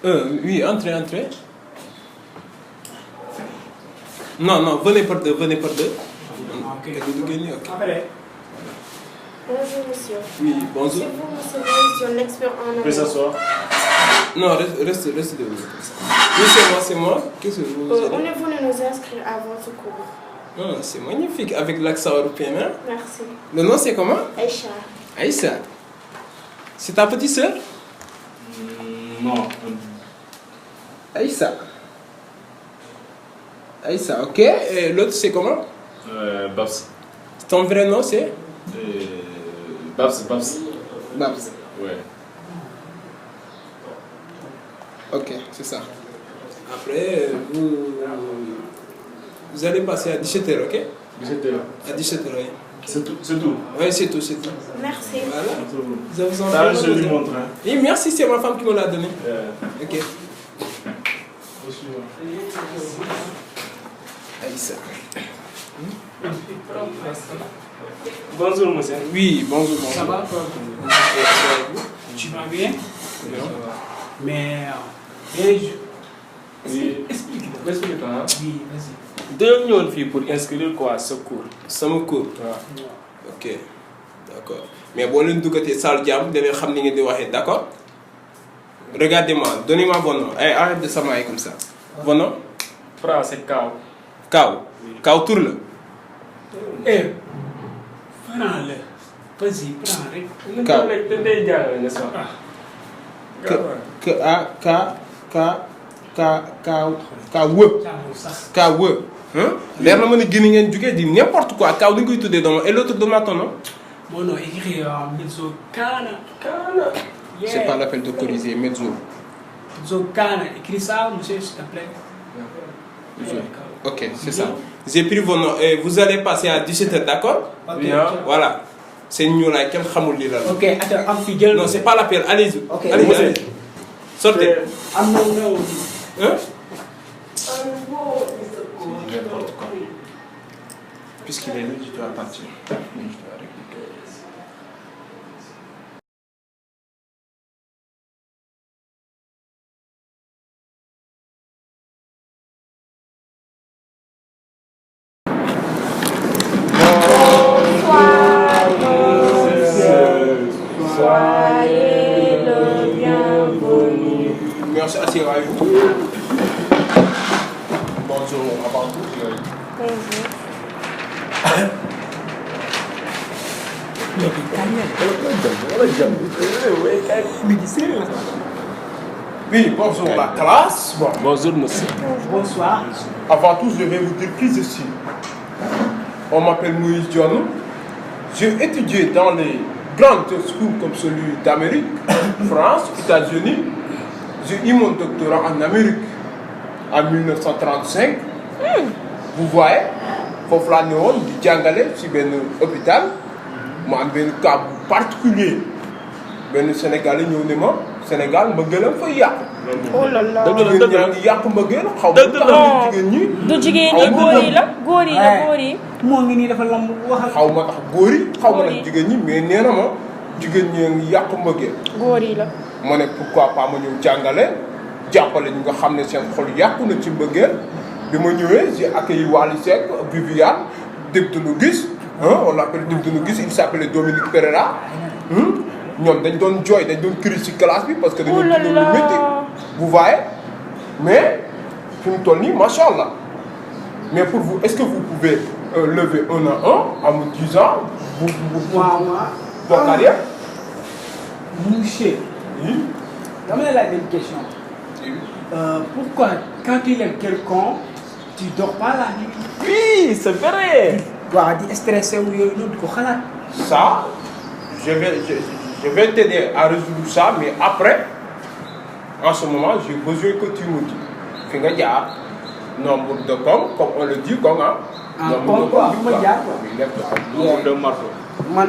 Oui, entrez. Non, venez par deux. Ok. Après. Bonjour, monsieur. Oui, bonjour. C'est vous, monsieur Maurice, l'expert en On peut s'asseoir. Non, reste de vous. Oui, c'est moi. Qu'est-ce que vous On est venu nous inscrire à votre cours. Oh, c'est magnifique, avec l'accent européen. Hein? Merci. Le nom, c'est comment? Aïcha. Aïssa. C'est ta petite sœur? Non. Aïssa, ok. Et l'autre, c'est comment? Babs. Ton vrai nom, c'est? Babs. Babs. Ouais. Ok, c'est ça. Après, vous allez passer à 17h, ok? 17h. À 17h, oui. C'est tout. Oui, c'est tout. Merci. Voilà. Vous en Ça, je lui montre. Hein. Oui, merci, c'est ma femme qui me l'a donné. Ok. Aïssa. Bonjour, monsieur. Oui, bonjour. Ça va toi? Tu vas bien? Mais. Explique-moi. Hein? Oui, vas-y. Deux millions de filles pour inscrire quoi, ce cours. Sama cours. Ouais. Ok, d'accord. Mais boo leen duggatee salle jàmm da ngeen xam ni ngeen di waxee, d'accord? Regardez-moi, donnez-moi vos noms. Hey, arrête de s'amailler comme ça. Vos noms? Fra, c'est Kao. Kao. Kao tur la. Eh, prends-le. Vas-y, prends rek. Kao. N'est-ce Ka wë. Ka wë. Hein? Leer na ma ne Guinée ngeen jugee di n'importe quoi. Kao ni koy tuddee doomam et l'autre donne ton nom? Mon nom écrit Mezzo Kana. Yeah. C'est pas l'appel de corriger, mezzo. Mezzo Kana. Écris ça, monsieur, s'il te plaît. Mezzo. Ok, c'est ça. J'ai pris vos noms et vous allez passer à 17h, d'accord? Ok. Voilà. C'est ñu laay kenn xamul lii la. Ok, attends, am fi jël. Non, c'est pas l'appel. Allez-y. Ok. Allez-y. Sortez. Am na numéro. Hein? N'importe quoi. Puisqu'il est là, je dois partir. Je dois récupérer. Soyez le bienvenu. Merci, asseyez-vous. Bonjour, avant tout. Bonjour. Oui, bonjour la classe. Bon. Bonjour, monsieur. Bonsoir. Avant tout, je vais vous dire qui je suis. On m'appelle Moïse Dione. J'ai étudié dans les grandes schools comme celui d'Amérique, France, États-Unis. J'ai eu mon doctorat en Amérique en 1935. Vous voyez, foofu laa ñëwoon di jàngale ci benn hôpital mu am benn cas particulier benn Sénégalais ñëw ne ma Sénégal mbëggeelam fay yàqu. Oh là là. jigéen ñaa ngi yàq mbëggeel xaw ma tax jigéen ñi. Du jigéen ñi góor yi la góor yi. moo ngi nii dafa lamb waxal. xaw ma tax góor yi xaw ma nag jigéen ñi mais nee na ma jigéen ñi ngi yàq mbëggeel. góor yi la. ma ne pourquoi pas ma ñëw jàngale jàppale ñi nga xam ne seen xol yàqu na ci mbëggeel bi ma ñëwee j'ai accueilli Wally Seck Viviane Dip Doundou Guiss on l'appelle Dip Doundou Guiss il s'appelait Dominique Pereira ñoom dañ doon jooy dañ doon crise ci classe bi parce que dañoo dund lu métti vous voyez mais fi mu toll nii macha allah mais pour vous est-ce que vous pouvez lever un à un en me disant waaw votre carrière. Monsieur. dama lay laaj une question. Pourquoi quand tu es quelqu'un tu dors pas la nuit. Oui, c'est vrai. waaw di stressé wu yooyu noonu di ko xalaat. Ça je vais t'aider à résoudre ça mais après en ce moment j'ai besoin que tu me dis fi nga jaar nombre de comme on le dit comme ah. nombre de quoi fi ma jaar quoi. Nombre de marteaux. man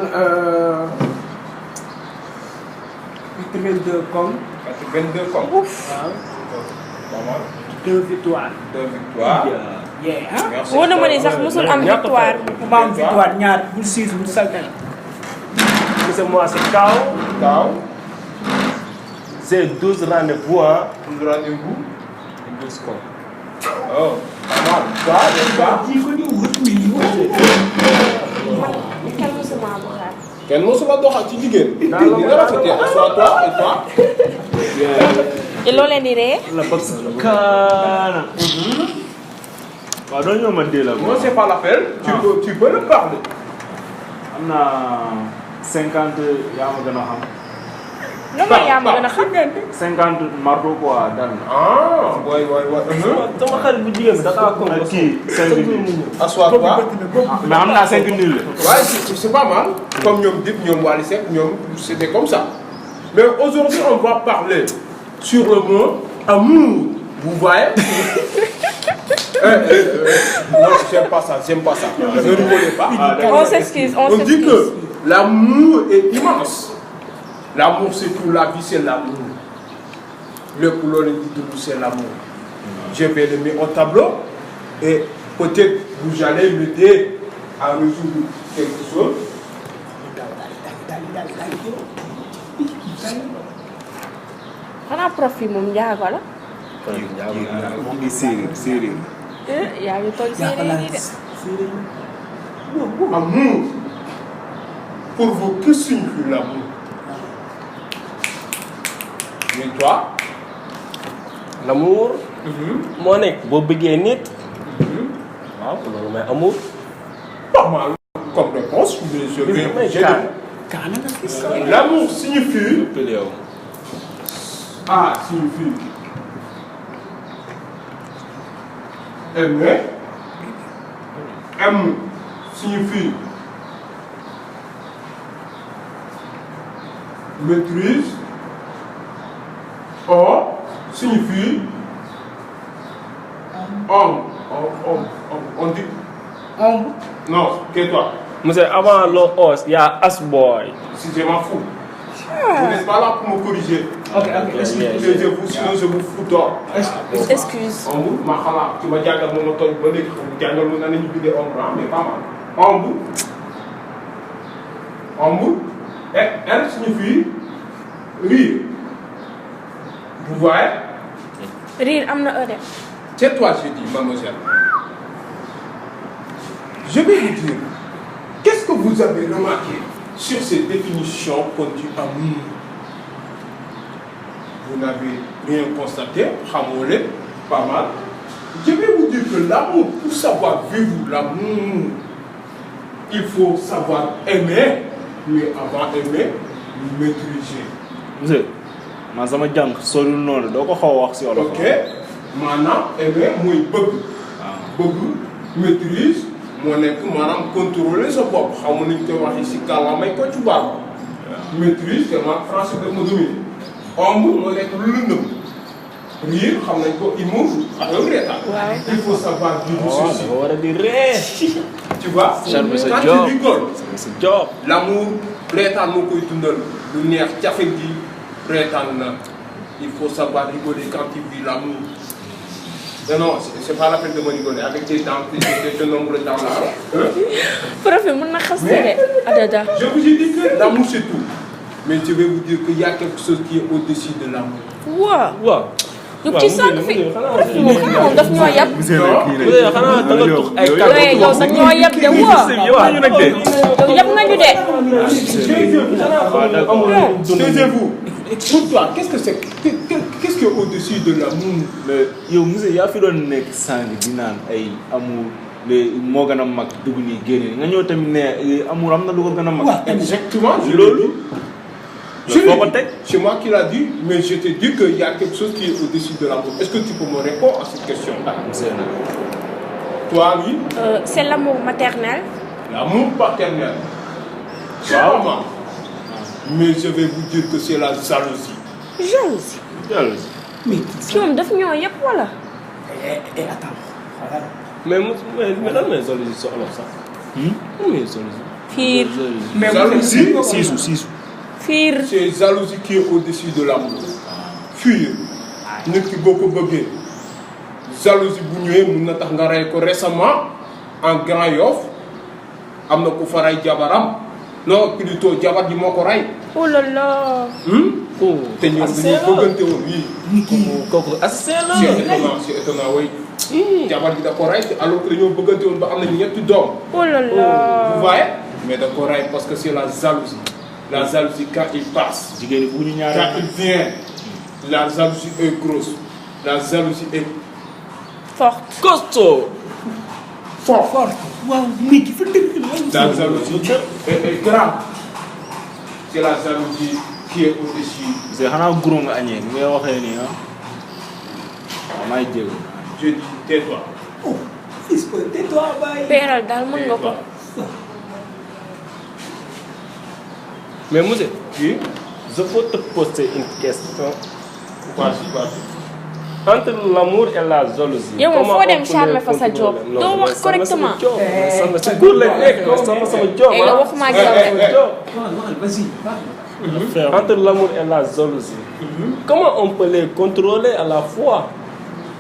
82 comme. 22 comme. Ouf. waaw. Pas mal. 2 victoires. 2 victoires. yeah ah. Merci. wóor na ma ni sax musul am victoire. ma am victoire ñaar bul siis bul saltal. C'est moi, c'est Kao. Kao. C'est 12 rendez-vous, hein. 12 rendez-vous. 12 quoi. Oh, pas mal. Toi, Kan mosuma doxal. kenn mosula doxal ci jigéen. Dans le Dina rafetee soit toi et toi. te loo leen di ree. La boxe kana. Waaw doo ñëw ma dee la. Moi, c'est pas la peine. Tu peux le parler. Am na 50 yaa ma gën a xam. lan mooy yaa ma gën a xam. 50 marteau quoi dal na. Ah, ouais. sama xarit bu jigéen bi da kaa ko kii 5 minutes. Assois-toi. Mais am naa 5 nuls. Ouais, c'est pas mal. Comme Nyom Dip, Nyom Wally Seck, c'était comme ça. Mais aujourd'hui, on va parler sur le mot amour. Vous voyez non, j'aime pas ça. Ne rigolez pas. On s'excuse. On dit que l'amour est immense. L'amour, c'est tout. La vie, c'est l'amour. Le couleur dit tout, c'est l'amour. Je vais le mettre au tableau et peut-être vous allez m'aider à résoudre quelque chose. xanaa prof yi moom njaago la. mu ngi séeréer. yaa ngi toll séeréer yi de. Amour. Pour vous, que signifie l'amour? Et toi? L'amour moo nekk boo bëggee nit waaw loolu mooy amour. Pas mal comme réponse, mais je vais l'amour signifie signifie aimer. M signifie maîtrise. O signifie homme. On dit non, tais-toi. Monsieur avant le os y a as boy. Si je m'en fous. Vous n'êtes pas là pour me corriger. Ok. Sinon je vous fous dehors. excuse. Ombu ma xalaat ci ma jàngal moom ma tooñ ba léegi xam jàngal mu na nañu bindee ombu mais pas mal. Ombu R signifie rire. Vous voyez? Rire am na de. C'est toi je dis mademoiselle. Je vais vous dire, qu'est-ce que vous avez remarqué sur ces définitions qu'on dit amour? Vous n'avez rien constaté, Hamoulé, pas mal. Je vais vous dire que l'amour, pour savoir vivre l'amour, il faut savoir aimer, mais avant aimer, maîtriser. Monsieur man sama jàng soriwul noonu doo ko xaw a wax si wolof. Ok, maanaam aimer mooy bëgg. Bëgg maîtrise moo nekk maanaam contrôler sa bopp xam nañu koy waxee si kàllaamay ko ci baax. Maîtrise te man français daf ma dominer. Ombre moo nekk lu lëndëm. Rire xam nañ ko humour ak reetaan. Il faut savoir vivre ceci. war a di ree. Tu vois? Quand tu rigoles, sa job. l'amour reetaan moo koy dundal lu neex jafe gi reetaan na. Il faut savoir rigoler quand tu vis l'amour. Non, c'est pas la peine de me rigoler avec des dents, des nombres dans la prof yi mën na xas de adada. Je vous ai dit que l'amour c'est tout. Mais je vais vous dire qu'il y a quelque chose qui est au-dessus de l'amour. waaw. yow ci sànq fi prof yi moom xanaa moom daf ñoo yab. Monsieur xanaa da nga tux ay waaye yow da ñoo yab de woo. ñu nag de. yow yab nga ñu de. Taisez-vous. Pour toi, qu'est-ce que c'est? Qu'est-ce qui est au-dessus de l'amour? mais yow monsieur yaa fi doon nekk sànq di naan ay amour le moo gën a mag dugg nii génne nga ñëw tamit ne amour am na lu ko gën a mag. Exactement. C'est moi qui l'a dit, mais je te dis qu'il y a quelque chose qui est au-dessus de l'amour. Est-ce que tu peux me répondre à cette question-là? Toi, oui? C'est l'amour maternel. L'amour paternel. C'est pas mal. Mais je vais vous dire que c'est la jalousie. jalousie. mais moom daf ñoo yab wala. Attends. mais lan mooy jalousie soxla sax. lan mooy jalousie. fiir. mais jalousie. siisu. fiir. C'est jalousie qui est au-dessus de l'amour. Fuir. Nit ki boo ko bëggee. Jalousie bu ñëwee mun na tax nga rey ko récemment en Grand Yoff am na ku fa rey jabaram non plutôt jabar ji moo ko rey. oh là là. te ñoom dañoo bëggante woon kooku assassin la. c'est étonnant oui. jabar ji da ko rey alors que dañoo bëggante woon ba am nañu ñetti doom. Oh là là. Vous voyez? Mais da ko rey parce que c'est la jalousie. La jalousie quand il passe. jigéen ñi bu ñu ñaaree. Quand il vient, la jalousie est grosse. La jalousie est Forte. costaud. forte. waaw nit ki fa dëgg la. La jalousie est grave. C'est la jalousie qui est au-dessus. parce que xanaa guro nga añee ni ngay waxee nii ah. waaw maa ngi jéego. Je dis tais-toi. oh fils ko tais-toi bàyyi. Peeral daal mën nga ko. mais monsieur. Oui. je peux te poser une question. Vas-y. Entre l'amour et la jalousie. yow moom foo dem comment on peut charmer les fa sa job contrôler? doo wax correctement. sama si góor lañ nekk sama job. la waxuma ak yow. vas-y. Entre l'amour et la jalousie. Comment on peut les contrôler à la fois?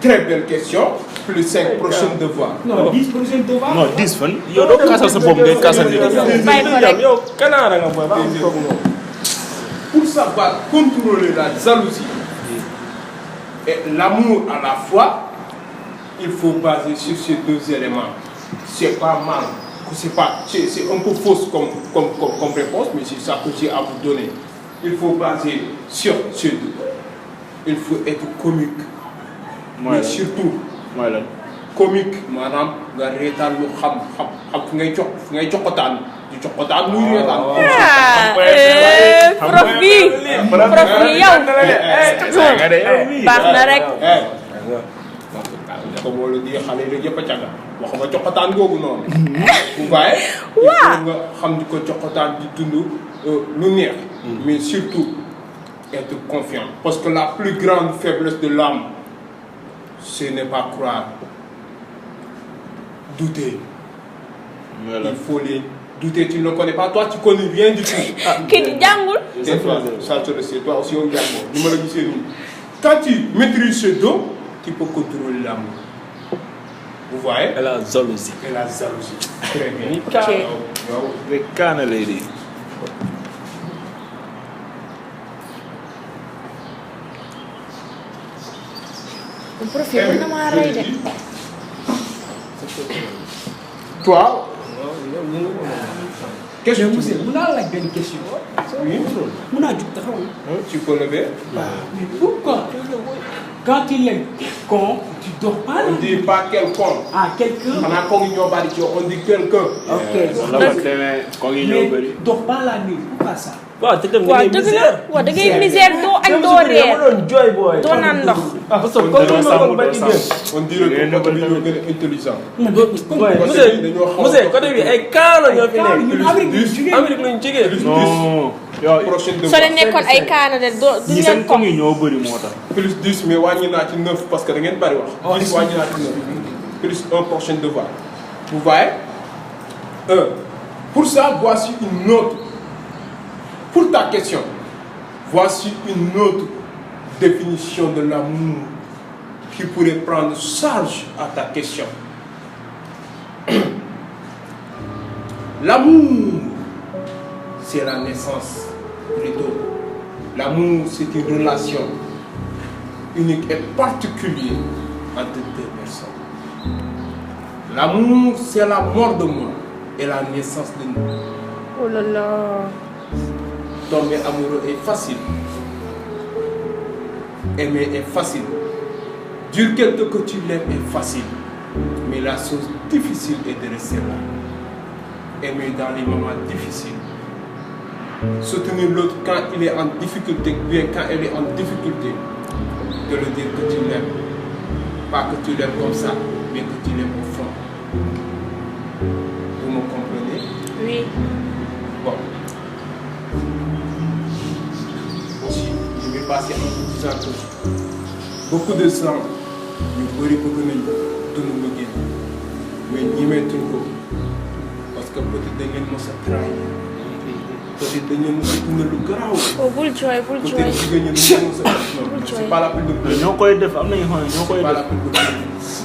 Très belle question. Plus 5 prochains devoirs. non 10 prochains devoirs. non 10 fan. yow doo kaasal sa bopp ngay kaasal nit. bàyyi ko rek. yow kanaara nga booy ba am toog noonu. Pour savoir contrôler la jalousie et l'amour à la fois, il faut baser sur ces deux éléments. C'est pas mal. C'est un peu fausse comme réponse, mais c'est ça que j'ai à vous donner. Il faut baser sur ces deux. Il faut être comique. Mais surtout, comique. Madame, nga reetaan lu xam fu ngay joxotaan di joxotaan muy reetaan. prof bi yow. baax na rek. comme wala di xale yi yëpp a caga waxuma joxotaan googu noonu. vous voyez. waaw nga xam di ko joxotaan di dund lu neex. mais surtout être confiant. Parce que la plus grande faiblesse de l'âme, ce n'est pas croire. Douter. Voilà. Il faut les douter. Tu ne le connais pas. Toi, tu connais rien du tout. kii di jàngul. C'est toi, ça te le sais. Toi aussi, on gagne. Quand tu maîtrises ce dos, tu peux contrôler l'amour. Vous voyez? Et la jalousie. Et la jalousie. Très bien. Ok. The kind of lady. profil mën na maa rey de. Toi, qu'est-ce que tu monsieur dis? mun naa laaj benn question. Oui. mun naa jug taxaw. Tu peux lever? mais pourquoi quand il est con tu dors pas On là. ne dit pas quelqu'un. ah quelqu'un. On dit quelqu'un. ok la fa demee ko ngi ñëw bëri. mais dors pas la nuit pourquoi ça. waaw te tamit waaw dëgg la waaw da ngay misère doo añ doo reer jooy booy. doo naan ndox. ah parce que comme ni ma ko ba ci gën. On dirait que côté bi ñoo gën a intelligent. monsieur côté bi ay kaana ñoo fi nekk. ñun Amérique lañ jugee. Amérique lañ jógee. non. yow Prochaine soo leen nekkoon ay kaana de doo duñ ñi leen seen ko. ko ngi ñoo bëri moo tax. Plus 10, mais wàññi naa ci 9 parce que da ngeen bari wax. 10 wàññi naa ci 9. Plus un prochain devoir. Vous voyez? Pour ça, voici une autre. Pour ta question, voici une autre définition de l'amour qui pourrait prendre charge à ta question. L'amour, c'est la naissance, plutôt. L'amour, c'est une relation unique et particulière entre deux personnes. L'amour, c'est la mort de moi et la naissance de nous. oh là là. Tomber amoureux est facile. Aimer est facile. Dire quelqu'un que tu l'aimes est facile. Mais la chose difficile est de rester là. Aimer dans les moments difficiles. Soutenir l'autre quand il est en difficulté, bien quand elle est en difficulté. De le dire que tu l'aimes. Pas que tu l'aimes comme ça, mais que tu l'aimes au fond. Vous me comprenez? oui. Bon. Aussi, je vais passer en vous disant que beaucoup de gens ñu bëri bëgg nañu dund mbëggeel mais ñemeetuñ ko parce que peut-être dañ leen mos a trahir peut-être dañ leen mos a dund lu garaaw. oh bul jooy bul jooy. peut-être jigéen ñi dañ leen mos a non c'est pas la peine de pleurer. ñoo koy def am na ñoo xam ne ñoo koy C'est pas la def. peine de pleurer.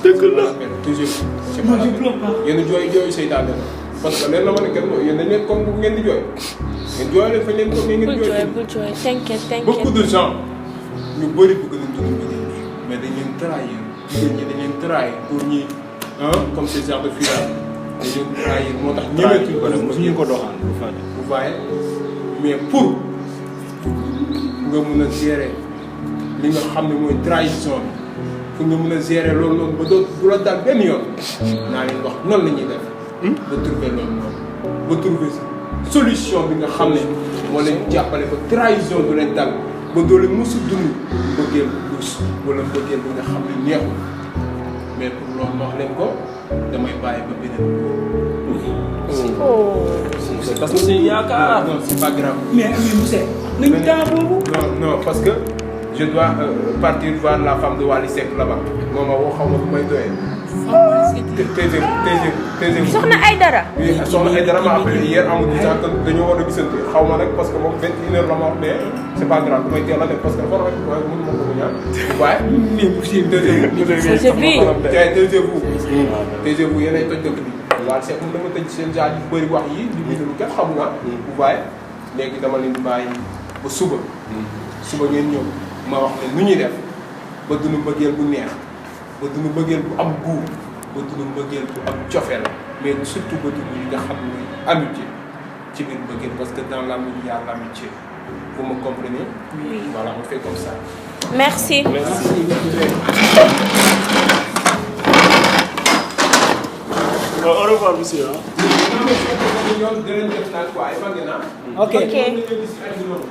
dëgg la. Toujours. C'est pas la peine. Yéen a jooy seytaane la parce que leen na ma ne kenn yéen dañ leen comme bu ngeen di jooy ngeen jooyale fa leen ko mais ngeen bul jooyale. jooy t'inquiète. Beaucoup de gens ñu bëri bëgg nañ dund bëggee mais dañ leen trahir jigéen ñi dañ leen trahir pour ñi comme ces genres de filles dañ leen trahir moo tax ñemeetuñ ko def mosuñu ko doxaan bu fàtte. vous voyez mais pour nga mun a gérer li nga xam ne mooy trahison bi pour nga mun a gérer loolu noonu ba doo du la dal benn yoon naa leen wax noonu la ñuy def ba trouver loolu noonu ba trouver solution bi nga xam ne moo leen jàppale ba trahison du leen dal ba doo leen mosu dund bëggeel bu dus wala bëggeel bi nga xam ne neexul mais pour loolu wax leen ko damay bàyyi ba beneen c'est parce que c'est yaakaar. non c'est pas grave. mais monsieur nañu temps boobu. non parce que je dois partir voir la femme de Wally Seck là-bas moom a woo xaw ma bu may doyee. taisez-vous. soxna Aïdara. oui soxna Aïdara ma appelé hier amul sax dañoo war a gisante xaw ma nag parce que moom 21h la ma wax mais c'est pas grave damay teel a def parce que dafa rafet waaye mënu ma ko ñaan. waaye mais monsieur taisez-vous yéenay toj dëkk bi. Wally Seck moom dama tëj seen genre yu bëri wax yi di lu kenn xamu nga. vous voyez léegi dama leen di bàyyi ba suba. suba ngeen ñëw ma wax ne nu ñuy def ba dunu mbëggeel bu neex ba dunu mbëggeel bu am goût ba dunu mbëggeel bu am cofeel mais surtout ba dunu li nga xam ne amitié ci biir mbëggeel parce que dans l'amour il y a l'amitié vous me comprenez. Oui. Voilà on fait comme ça. Merci. Au revoir monsieur. ok Ok.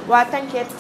Ouais, t'inquiète.